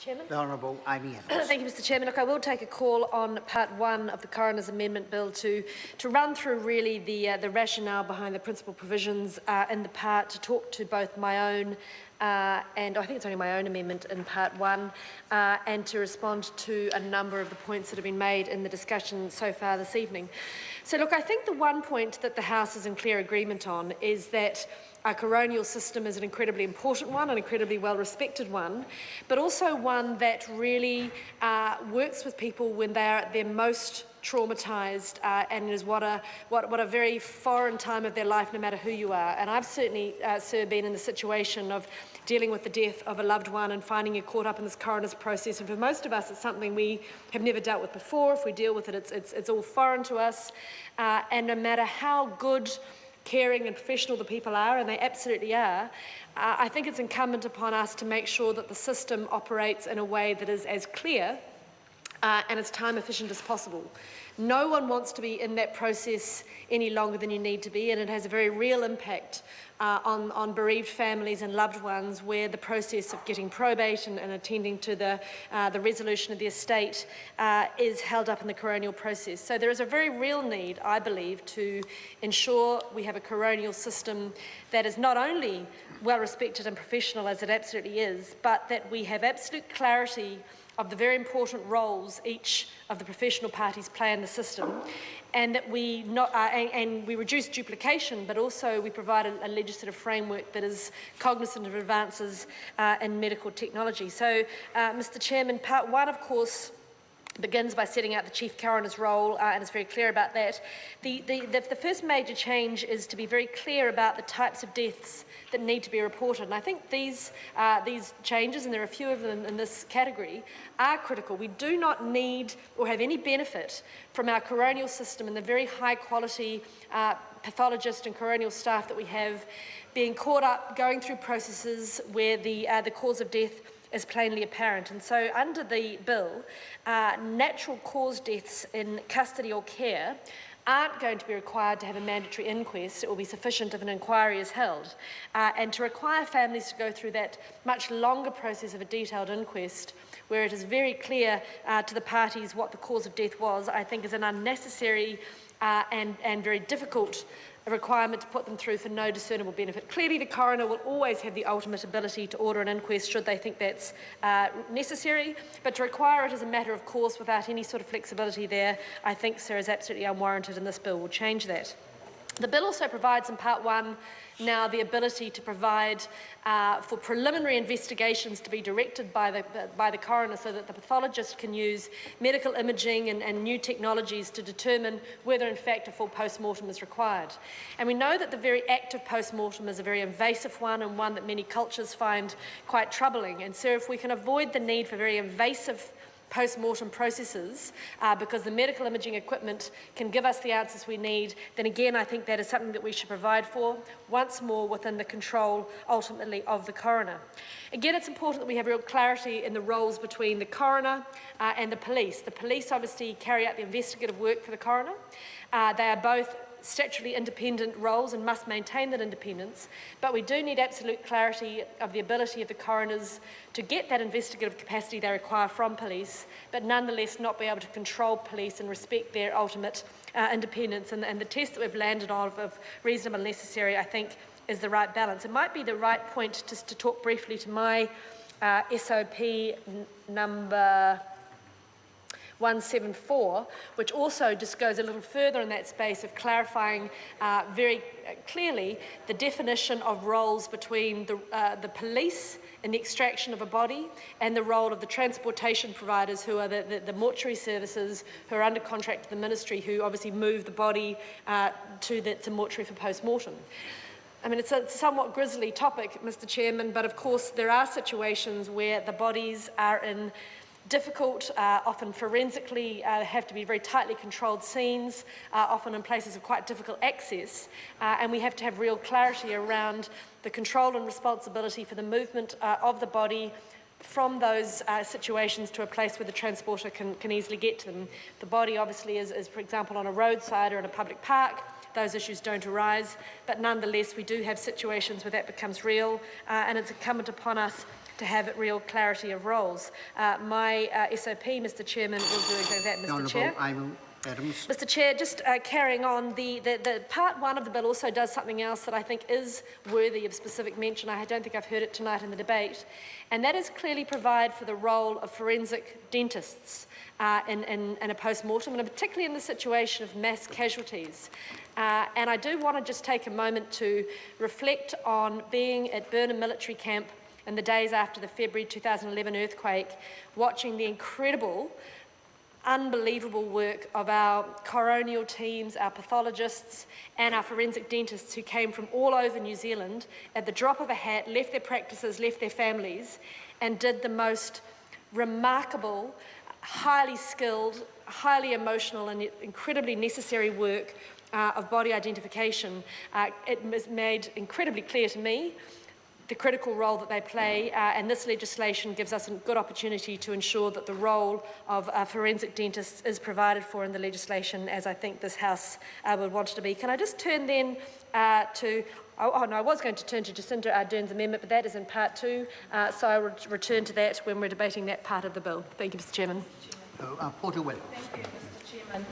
Chairman. The Honourable Amy Adams. Thank you, Mr Chairman. Look, I will take a call on part 1 of the Coroners Amendment Bill to run through really the rationale behind the principal provisions in the part, to talk to both my own and I think it's only my own amendment in part 1, and to respond to a number of the points that have been made in the discussion so far this evening. So look, I think the one point that the House is in clear agreement on is that our coronial system is an incredibly important one, an incredibly well-respected one, but also one that really works with people when they are at their most traumatised and is what a very foreign time of their life, no matter who you are. And I've certainly, sir, been in the situation of dealing with the death of a loved one and finding you caught up in this coroner's process. And for most of us, it's something we have never dealt with before. If we deal with it, it's all foreign to us. And no matter how good, caring and professional the people are, and they absolutely are, I think it's incumbent upon us to make sure that the system operates in a way that is as clear and as time efficient as possible. No one wants to be in that process any longer than you need to be, and it has a very real impact on bereaved families and loved ones, where the process of getting probate and attending to the resolution of the estate is held up in the coronial process. So there is a very real need, I believe, to ensure we have a coronial system that is not only well respected and professional, as it absolutely is, but that we have absolute clarity of the very important roles each of the professional parties play in the system, and that we reduce duplication, but also we provide a legislative framework that is cognizant of advances in medical technology. So, Mr Chairman, part 1, of course, begins by setting out the Chief Coroner's role, and is very clear about that. The first major change is to be very clear about the types of deaths that need to be reported. And I think these changes, and there are a few of them in this category, are critical. We do not need or have any benefit from our coronial system and the very high quality pathologist and coronial staff that we have being caught up going through processes where the cause of death is plainly apparent. And so under the bill, natural cause deaths in custody or care aren't going to be required to have a mandatory inquest. It will be sufficient if an inquiry is held. And to require families to go through that much longer process of a detailed inquest, where it is very clear to the parties what the cause of death was, I think is an unnecessary and very difficult requirement to put them through for no discernible benefit. Clearly, the coroner will always have the ultimate ability to order an inquest should they think that's necessary, but to require it as a matter of course without any sort of flexibility there, I think, sir, is absolutely unwarranted, and this bill will change that. The bill also provides in part 1 now the ability to provide for preliminary investigations to be directed by the coroner, so that the pathologist can use medical imaging and new technologies to determine whether in fact a full post-mortem is required. And we know that the very act of post-mortem is a very invasive one, and one that many cultures find quite troubling. And so if we can avoid the need for very invasive post-mortem processes, because the medical imaging equipment can give us the answers we need, then again I think that is something that we should provide for, once more within the control ultimately of the coroner. Again, it's important that we have real clarity in the roles between the coroner and the police. The police obviously carry out the investigative work for the coroner. They are both statutorily independent roles and must maintain that independence, but we do need absolute clarity of the ability of the coroners to get that investigative capacity they require from police, but nonetheless not be able to control police and respect their ultimate independence. And the test that we've landed on of reasonable and necessary, I think, is the right balance. It might be the right point just to talk briefly to my SOP number 174, which also just goes a little further in that space of clarifying very clearly the definition of roles between the police in the extraction of a body and the role of the transportation providers, who are the mortuary services who are under contract to the ministry, who obviously move the body to the mortuary for post-mortem. I mean, it's a somewhat grisly topic, Mr Chairman, but of course there are situations where the bodies are in difficult, often forensically have to be very tightly controlled scenes, often in places of quite difficult access, and we have to have real clarity around the control and responsibility for the movement of the body from those situations to a place where the transporter can easily get to them. The body obviously is, for example, on a roadside or in a public park. Those issues don't arise, but nonetheless we do have situations where that becomes real, and it's incumbent upon us to have real clarity of roles. My SOP, Mr Chairman, will do exactly that, Mr Chair. Mr Chair, just carrying on, the part one of the bill also does something else that I think is worthy of specific mention. I don't think I've heard it tonight in the debate, and that is clearly provide for the role of forensic dentists in a post-mortem, and particularly in the situation of mass casualties. And I do want to just take a moment to reflect on being at Burnham Military Camp in the days after the February 2011 earthquake, watching the incredible, unbelievable work of our coronial teams, our pathologists and our forensic dentists who came from all over New Zealand at the drop of a hat, left their practices, left their families, and did the most remarkable, highly skilled, highly emotional and incredibly necessary work of body identification. It was made incredibly clear to me the critical role that they play, and this legislation gives us a good opportunity to ensure that the role of forensic dentists is provided for in the legislation, as I think this House would want it to be. Can I just turn then to... Oh, no, I was going to turn to Jacinda Ardern's amendment, but that is in part two, so I will return to that when we're debating that part of the bill. Thank you, Mr Chairman. Porter Williams. Thank you, Mr Chairman.